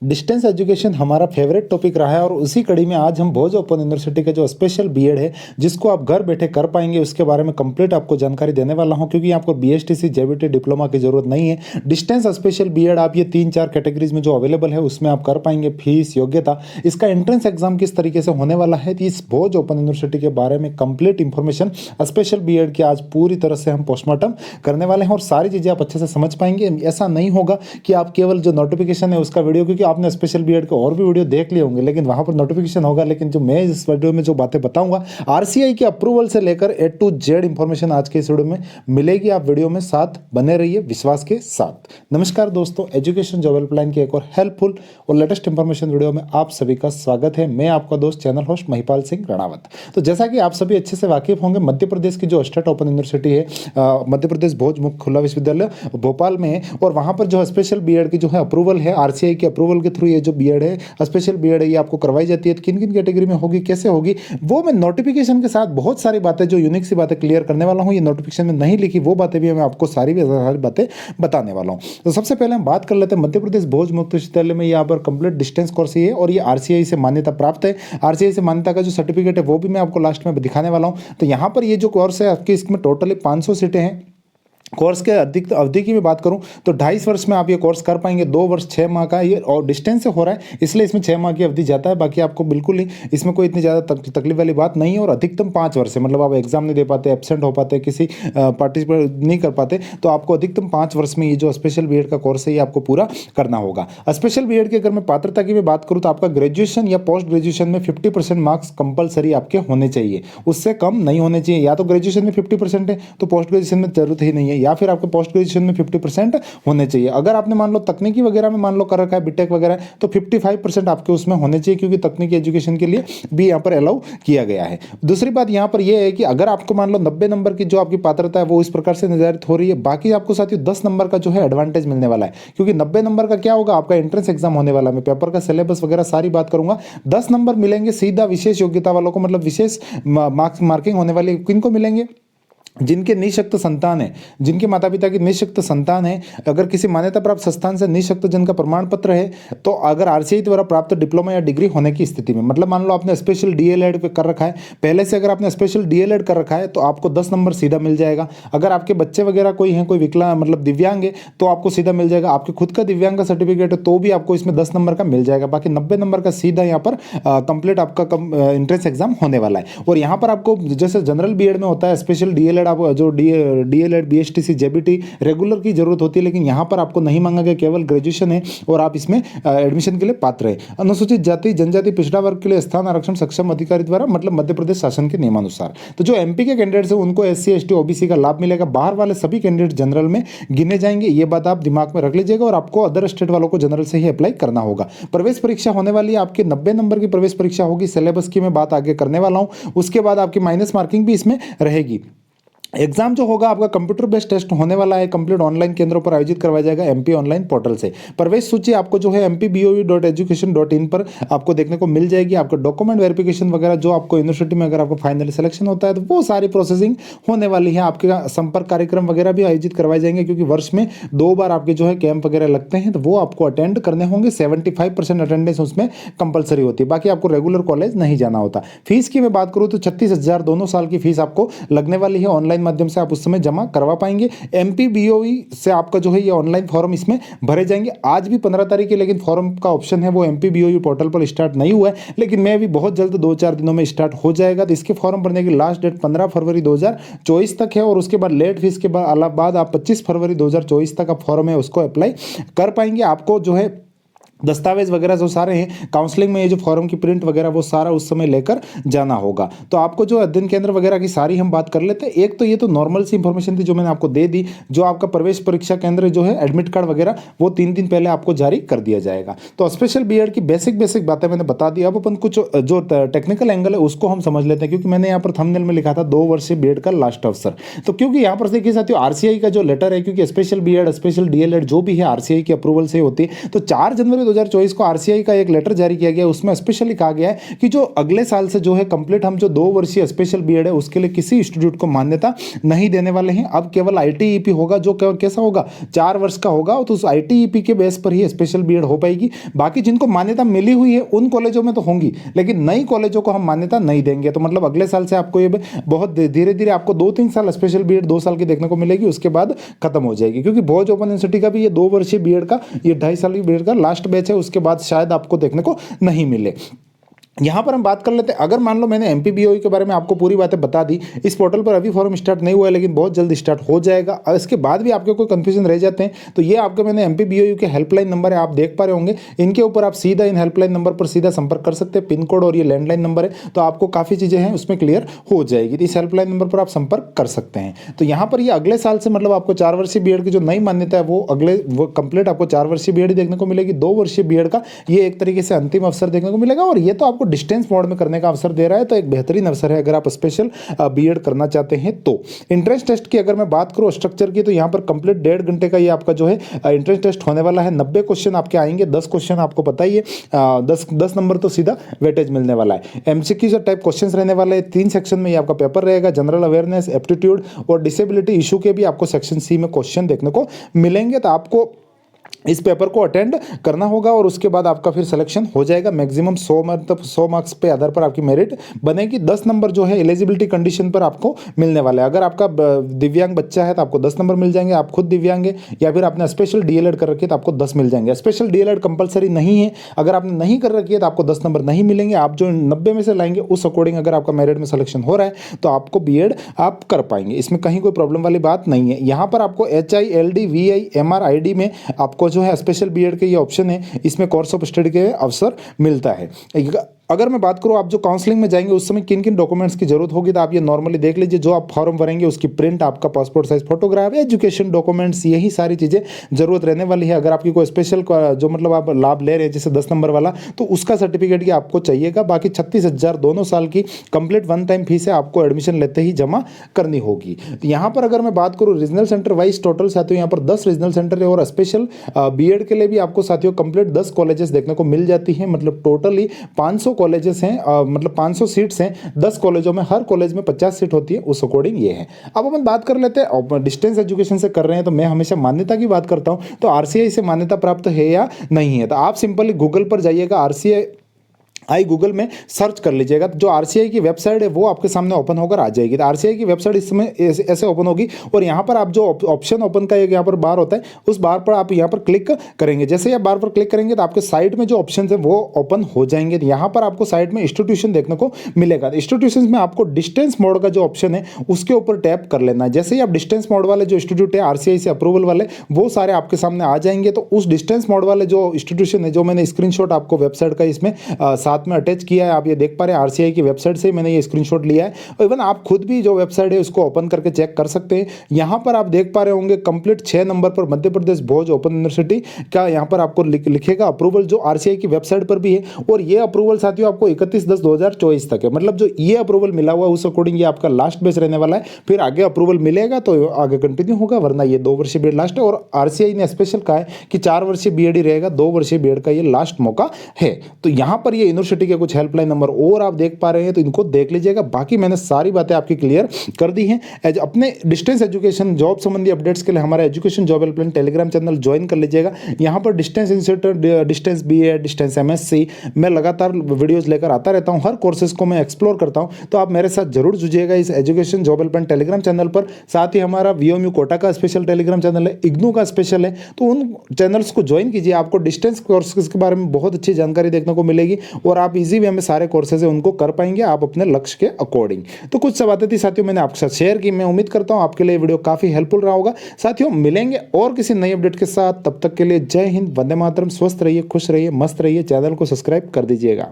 Distance education हमारा favourite topic रहा है और उसी कड़ी में आज हम भोज ओपन यूनिवर्सिटी का जो स्पेशल बीएड है जिसको आप घर बैठे कर पाएंगे उसके बारे में कंप्लीट आपको जानकारी देने वाला हूं, क्योंकि आपको बीएसटीसी जेबीटी डिप्लोमा की जरूरत नहीं है। डिस्टेंस स्पेशल बीएड आप ये 3-4 कैटेगरीज में जो अवेलेबल है उसमें आप कर पाएंगे। फीस, योग्यता, इसका एंट्रेंस एग्जाम किस तरीके से होने वाला है, इस भोज ओपन यूनिवर्सिटी के बारे में कंप्लीट इंफॉर्मेशन स्पेशल बीएड की आज पूरी तरह से हम पोस्टमार्टम करने वाले हैं और सारी चीज़ें आप अच्छे से समझ पाएंगे। ऐसा नहीं होगा कि आप केवल जो नोटिफिकेशन है उसका वीडियो, क्योंकि आपने स्पेशल बीएड के और भी वीडियो देख लिए होंगे लेकिन वहां पर नोटिफिकेशन होगा, लेकिन जो मैं इस वीडियो में जो बातें बताऊंगा आरसीआई के अप्रूवल से लेकर ए टू जेड इंफॉर्मेशन आज के इस वीडियो में मिलेगी। आप वीडियो में साथ बने रहिए विश्वास के साथ। नमस्कार दोस्तों, एजुकेशन जॉब हेल्पलाइन की एक और हेल्पफुल और लेटेस्ट इंफॉर्मेशन वीडियो में आप सभी का स्वागत है। मैं आपका दोस्त चैनल होस्ट महिपाल सिंह रणावत। तो जैसा कि आप सभी अच्छे से वाकिफ होंगे, मध्य प्रदेश की जो स्टेट ओपन यूनिवर्सिटी है मध्य प्रदेश भोज मुक्त खुला विश्वविद्यालय भोपाल में है और वहां पर जो स्पेशल बीएड की जो है अप्रूवल है आरसीआई के अप्रूवल के थ्रू ये जो बीएड है स्पेशल बीएड है ये आपको करवाई जाती है। किन किन कैटेगरी में होगी, कैसे होगी, वो मैं नोटिफिकेशन के साथ बहुत सारी बातें जो यूनिक सी बातें क्लियर करने वाला हूं। ये नोटिफिकेशन में नहीं लिखी वो बातें भी मैं आपको सारी बातें बताने वाला हूं। तो सबसे पहले हम बात कर लेते हैं मध्य प्रदेश भोज मुक्त विश्वविद्यालय में यहाँ पर कंप्लीट डिस्टेंस कोर्स ही है और ये आरसीआई से मान्यता प्राप्त है। आरसीआई से मान्यता का जो सर्टिफिकेट है वो भी मैं आपको लास्ट में दिखाने वाला हूं। तो यहाँ पर ये जो कोर्स है आपकी इसमें टोटली 500 सीटें हैं। कोर्स के अधिक अवधि की मैं बात करूं तो 2.5 वर्ष में आप ये कोर्स कर पाएंगे। 2 वर्ष 6 माह का ये और डिस्टेंस से हो रहा है इसलिए इसमें 6 माह की अवधि जाता है। बाकी आपको बिल्कुल ही इसमें कोई इतनी ज़्यादा तकलीफ वाली बात नहीं है और अधिकतम 5 वर्ष है, मतलब आप एग्जाम नहीं दे पाते, एब्सेंट हो पाते, किसी पार्टिसिपेट नहीं कर पाते तो आपको अधिकतम 5 वर्ष में ये जो स्पेशल बीएड का कोर्स है ये आपको पूरा करना होगा। स्पेशल बीएड की अगर मैं पात्रता की भी बात करूँ तो आपका ग्रेजुएशन या पोस्ट ग्रेजुएशन में 50% मार्क्स कंपलसरी आपके होने चाहिए, उससे कम नहीं होने चाहिए। या तो ग्रेजुएशन में 50% है तो पोस्ट ग्रेजुएशन में जरूरत ही नहीं है, या फिर आपके पोस्ट ग्रेजुएशन में 50% होने चाहिए। अगर आपने मान लो तकनीकी वगैरह में मान लो कर रखा है बीटेक वगैरह तो 55% आपके उसमें होने चाहिए, क्योंकि तकनीकी एजुकेशन के लिए भी यहाँ पर अलाउ किया गया है। दूसरी बात यहाँ पर यह है कि अगर आपको मान लो 90 नंबर की जो आपकी पात्रता है वो इस प्रकार से निर्धारित हो रही है, बाकी आपको साथियों 10 नंबर का जो है एडवांटेज मिलने वाला है, क्योंकि 90 नंबर का क्या होगा आपका एंट्रेंस एग्जाम होने वाला है। मैं पेपर का सिलेबस वगैरह सारी बात करूंगा। 10 नंबर मिलेंगे सीधा विशेष योग्यता वालों को, मतलब विशेष मार्किंग होने वाली किनको मिलेंगे, जिनके निःशक्त संतान है, जिनके माता पिता की निःशक्त संतान है, अगर किसी मान्यता प्राप्त संस्थान से निःशक्त जन का प्रमाण पत्र है, तो अगर आरसीआई द्वारा प्राप्त डिप्लोमा या डिग्री होने की स्थिति में, मतलब मान लो आपने स्पेशल डीएलएड कर रखा है पहले से, अगर आपने स्पेशल डीएलएड कर रखा है तो आपको 10 नंबर सीधा मिल जाएगा। अगर आपके बच्चे वगैरह कोई हैं, कोई विकलांग मतलब दिव्यांग है तो आपको सीधा मिल जाएगा। आपके खुद का दिव्यांग का सर्टिफिकेट है तो भी आपको इसमें 10 नंबर का मिल जाएगा। बाकी 90 नंबर का सीधा यहाँ पर कंप्लीट आपका एंट्रेंस एग्जाम होने वाला है। और यहाँ पर आपको जैसे जनरल बीएड में होता है स्पेशल डीएलएड, आप जो डीएलएड बीएसटीसी जेबीटी रेगुलर की जरूरत होती है, लेकिन यहां पर आपको नहीं मांगा गया, केवल ग्रेजुएशन है और आप इसमें एडमिशन के लिए पात्र है। अनुसूचित जाति जनजाति पिछड़ा वर्ग के लिए स्थान आरक्षण सक्षम अधिकारी द्वारा, मतलब मध्य प्रदेश शासन के नियमानुसार। तो जो एमपी के कैंडिडेट्स हैं उनको एससी एसटी ओबीसी का लाभ मिलेगा। बाहर वाले सभी कैंडिडेट जनरल में गिने जाएंगे, ये बात आप दिमाग में रख लीजिएगा। और आपको अदर स्टेट वालों को जनरल से ही अप्लाई करना होगा। प्रवेश परीक्षा होने वाली है आपकी 90 नंबर की प्रवेश परीक्षा होगी। सिलेबस की मैं बात आगे करने वाला हूं। उसके बाद आपकी माइनस मार्किंग भी इसमें रहेगी। एग्जाम जो होगा आपका कंप्यूटर बेस्ड टेस्ट होने वाला है, कंप्लीट ऑनलाइन केंद्रों पर आयोजित करवाया जाएगा एमपी ऑनलाइन पोर्टल से। प्रवेश सूची आपको जो है mpbou.education.in पर आपको देखने को मिल जाएगी। आपका डॉक्यूमेंट वेरिफिकेशन वगैरह जो आपको यूनिवर्सिटी में अगर आपको फाइनली सिलेक्शन होता है तो वो सारी प्रोसेसिंग होने वाली है। आपके संपर्क कार्यक्रम वगैरह भी आयोजित करवाए जाएंगे, क्योंकि वर्ष में 2 बार आपके जो है कैंप वगैरह लगते हैं तो वो आपको अटेंड करने होंगे। 75% अटेंडेंस उसमें कंपलसरी होती है, बाकी आपको रेगुलर कॉलेज नहीं जाना होता। फीस की मैं बात करूँ तो 36,000 दोनों साल की फीस आपको लगने वाली है। ऑनलाइन माध्यम से आप उस समय जमा करवा पाएंगे। एमपीबीओई से आपका जो है ये ऑनलाइन फॉर्म इसमें भरे जाएंगे। आज भी 15 तारीख है, लेकिन फॉर्म का ऑप्शन है वो एमपीबीओई पोर्टल पर स्टार्ट नहीं हुआ है, लेकिन मैं भी बहुत जल्द 2-4 दिनों में स्टार्ट हो जाएगा। तो इसके फॉर्म भरने की लास्ट डेट 15 फरवरी 2024 तक है और उसके बाद लेट फीस के बाद आप 25 फरवरी 2024 तक आप फॉर्म है उसको अप्लाई कर पाएंगे। आपको जो है दस्तावेज वगैरह जो सारे हैं काउंसलिंग में ये जो फॉर्म की प्रिंट वगैरह वो सारा उस समय लेकर जाना होगा। तो आपको जो अध्ययन केंद्र वगैरह की सारी हम बात कर लेते हैं। एक तो ये तो नॉर्मल सी इंफॉर्मेशन थी जो मैंने आपको दे दी। जो आपका प्रवेश परीक्षा केंद्र जो है एडमिट कार्ड वगैरह वो 3 दिन पहले आपको जारी कर दिया जाएगा। तो स्पेशल बीएड की बेसिक बातें मैंने बता दी। अब अपन कुछ जो टेक्निकल एंगल है उसको हम समझ लेते हैं, क्योंकि मैंने यहाँ पर थंबनेल में लिखा था 2 वर्षीय बीएड का लास्ट अवसर। तो क्योंकि यहाँ पर देखिए साथियों आरसीआई का जो लेटर है, क्योंकि स्पेशल बीएड स्पेशल डीएलएड जो भी है आरसीआई के अप्रूवल से होती है, तो 4 जनवरी 2024 को आरसीआई का एक लेटर जारी किया गया, उसमें स्पेशली कहा गया है कि जो अगले साल से जो है कंप्लीट हम जो 2 वर्षीय स्पेशल बीएड है उसके लिए किसी इंस्टीट्यूट को मान्यता नहीं देने वाले हैं। अब केवल आईटीईपी होगा, जो कैसा होगा 4 वर्ष का होगा, तो उस आईटीईपी के बेस पर ही स्पेशल बीएड हो पाएगी। बाकी जिनको मान्यता मिली हुई है उन कॉलेजों में तो होंगी, लेकिन नई कॉलेजों को हम मान्यता नहीं देंगे। तो मतलब अगले साल से आपको ये बहुत धीरे धीरे आपको 2-3 साल स्पेशल बीएड 2 साल की देखने को मिलेगी, उसके बाद खत्म हो जाएगी। क्योंकि भोज ओपन यूनिवर्सिटी का भी ये 2 वर्षीय बीएड का, ये 2.5 साल की बीएड का लास्ट बैच है, उसके बाद शायद आपको देखने को नहीं मिले। यहाँ पर हम बात कर लेते हैं, अगर मान लो मैंने एमपीबीओई के बारे में आपको पूरी बातें बता दी, इस पोर्टल पर अभी फॉर्म स्टार्ट नहीं हुआ है लेकिन बहुत जल्दी स्टार्ट हो जाएगा। और इसके बाद भी आपके कोई कंफ्यूजन रह जाते हैं तो ये आपके मैंने एमपीबीओई के हेल्पलाइन नंबर है, आप देख पा रहे होंगे, इनके ऊपर आप सीधा इन हेल्पलाइन नंबर पर सीधा संपर्क कर सकते हैं। पिन कोड और ये लैंडलाइन नंबर है, तो आपको काफ़ी चीज़ें हैं उसमें क्लियर हो जाएगी। तो इस हेल्पलाइन नंबर पर आप संपर्क कर सकते हैं। तो यहाँ पर ये अगले साल से मतलब आपको 4 वर्षीय बीएड की जो नई मान्यता है वो कंप्लीट आपको 4 वर्षीय बीएड देखने को मिलेगी। 2 वर्षीय बीएड का ये एक तरीके से अंतिम अवसर देखने को मिलेगा, और ये तो आपको डिस्टेंस मोड में करने का अवसर दे रहा है, तो एक बेहतरीन अवसर है अगर आप स्पेशल बीएड करना चाहते हैं तो। एंट्रेंस टेस्ट की अगर मैं बात करूं स्ट्रक्चर की, तो यहां पर कंप्लीट 1.5 घंटे का ये आपका जो है एंट्रेंस टेस्ट होने वाला है। 90 क्वेश्चन आपके आएंगे, 10 क्वेश्चन आपको पता ही है, 10 नंबर तो सीधा वेटेज मिलने वाला है। एमसीक्यू टाइप क्वेश्चन रहने वाले हैं। 3 सेक्शन में ये आपका पेपर रहेगा, जनरल अवेयरनेस, एप्टीट्यूड और डिसेबिलिटी इशू के भी आपको सेक्शन सी में क्वेश्चन देखने को मिलेंगे। तो आपको इस पेपर को अटेंड करना होगा और उसके बाद आपका फिर सिलेक्शन हो जाएगा। मैक्सिमम 100 मार्क्स पे आधार पर आपकी मेरिट बनेगी। 10 नंबर जो है एलिजिबिलिटी कंडीशन पर आपको मिलने वाला है। अगर आपका दिव्यांग बच्चा है तो आपको 10 नंबर मिल जाएंगे, आप खुद दिव्यांग है या फिर आपने स्पेशल डीएलएड कर रखी है तो आपको 10 मिल जाएंगे। स्पेशल डीएलएड कंपलसरी नहीं है, अगर आपने नहीं कर रखी है तो आपको 10 नंबर नहीं मिलेंगे। आप जो 90 में से लाएंगे उस अकॉर्डिंग अगर आपका मेरिट में सिलेक्शन हो रहा है तो आपको बीएड आप कर पाएंगे, इसमें कहीं कोई प्रॉब्लम वाली बात नहीं है। यहाँ पर आपको HILD VI MRID में आपको जो है स्पेशल बीएड के ये ऑप्शन है, इसमें कोर्स ऑफ स्टडी के अवसर मिलता है। अगर मैं बात करूं आप जो काउंसलिंग में जाएंगे उस समय किन किन डॉक्यूमेंट्स की जरूरत होगी, तो आप ये नॉर्मली देख लीजिए। जो आप फॉर्म भरेंगे उसकी प्रिंट, आपका passport size photograph, education documents, यही सारी चीज़ें जरूरत रहने वाली है। अगर आपकी कोई स्पेशल जो मतलब आप लाभ ले रहे हैं जैसे 10 नंबर वाला, तो उसका सर्टिफिकेट की आपको चाहिएगा। बाकी 36,000 दोनों साल की कंप्लीट वन टाइम फीस है, आपको एडमिशन लेते ही जमा करनी होगी। तो यहाँ पर अगर मैं बात करूँ रीजनल सेंटर वाइज टोटल साथियों, यहाँ पर 10 रीजनल सेंटर है और स्पेशल बीएड के लिए भी आपको साथियों कंप्लीट 10 कॉलेजेस देखने को मिल जाती हैं। मतलब टोटली 500 कॉलेजेस हैं, मतलब 500 सीट्स हैं 10 कॉलेजों में, हर कॉलेज में 50 सीट होती है, उस अकॉर्डिंग ये है। अब अपन बात कर लेते हैं डिस्टेंस एजुकेशन से कर रहे हैं तो मैं हमेशा मान्यता की बात करता हूं, तो आरसीआई से मान्यता प्राप्त है या नहीं है। तो आप सिंपली गूगल पर जाइएगा, आरसीआई गूगल में सर्च कर लीजिएगा, जो आरसीआई की वेबसाइट है वो आपके सामने ओपन होकर आ जाएगी। तो आरसीआई की वेबसाइट इस समय ऐसे ओपन होगी और यहाँ पर आप जो ऑप्शन ओपन का एक यहाँ पर बार होता है, उस बार पर आप यहाँ पर क्लिक करेंगे। जैसे ही आप बार पर क्लिक करेंगे तो आपके साइड में जो ऑप्शन है वो ओपन हो जाएंगे। तो यहाँ पर आपको साइड में इंस्टीट्यूशन देखने को मिलेगा। इंस्टीट्यूशन में आपको डिस्टेंस मोड का जो ऑप्शन है उसके ऊपर टैप कर लेना है। जैसे ही आप डिस्टेंस मोड वाले जो इंस्टीट्यूट है आरसीआई से अप्रूवल वाले, वो सारे आपके सामने आ जाएंगे। तो उस डिस्टेंस मोड वाले जो इंस्टीट्यूशन है, जो मैंने स्क्रीनशॉट आपको वेबसाइट का इसमें साथ में अटैच किया है, आप ये देख पा रहे हैं आरसीआई की वेबसाइट से मैंने ये स्क्रीनशॉट लिया है। और इवन आप खुद भी जो वेबसाइट है उसको ओपन करके चेक कर सकते हैं। यहाँ पर आप देख पा रहे होंगे कंप्लीट 6 नंबर पर मध्य प्रदेश भोज ओपन यूनिवर्सिटी का यहाँ पर आपको लिखेगा अप्रूवल, जो आरसीआई की वेबसाइट पर भी है। और ये अप्रूवल साथियों आपको 31/10/2024 तक है। मतलब जो ये अप्रूवल मिला हुआ है उस अकॉर्डिंग ये आपका लास्ट बैच रहने वाला है। फिर आगे अप्रूवल मिलेगा तो आगे कंटिन्यू होगा, वरना ये 2 वर्षीय बीएड लास्ट है। और आरसीआई ने स्पेशल कहा है कि 4 वर्षीय बीएड ही रहेगा, 2 वर्षीय बीएड का ये लास्ट मौका है। तो यहाँ पर ये यूनिवर्सिटी के कुछ हेल्पलाइन नंबर और आप देख पा रहे हैं, तो इनको देख लीजिएगा। बाकी मैंने सारी बातें आपकी क्लियर कर दी हैं। अपने डिस्टेंस एजुकेशन जॉब संबंधी अपडेट्स के लिए हमारा education job helpline Telegram channel join कर लीजिएगा। यहाँ पर distance institute, distance BEd, distance MSc, मैं लगातार वीडियोस लेकर आता रहता हूँ। हर कोर्सेज को मैं एक्सप्लोर करता हूँ, तो आप मेरे साथ जरूर जुड़िएगा इस education job helpline Telegram channel पर। साथ ही हमारा वीओएमयू कोटा का स्पेशल टेलीग्राम चैनल है, इग्नू का स्पेशल है, तो उन चैनल्स को ज्वाइन कीजिए। आपको डिस्टेंस कोर्सेज के बारे में बहुत अच्छी जानकारी देखने को मिलेगी और आप इजी वे में सारे कोर्सेज उनको कर पाएंगे आप अपने लक्ष्य के अकॉर्डिंग। तो कुछ सब बातें थी साथियों मैंने आपके साथ शेयर की। मैं उम्मीद करता हूं आपके लिए वीडियो काफी हेल्पफुल रहा होगा। साथियों मिलेंगे और किसी नई अपडेट के साथ, तब तक के लिए जय हिंद, वंदे मातरम, स्वस्थ रहिए, खुश रहिए, मस्त रहिए। चैनल को सब्सक्राइब कर दीजिएगा।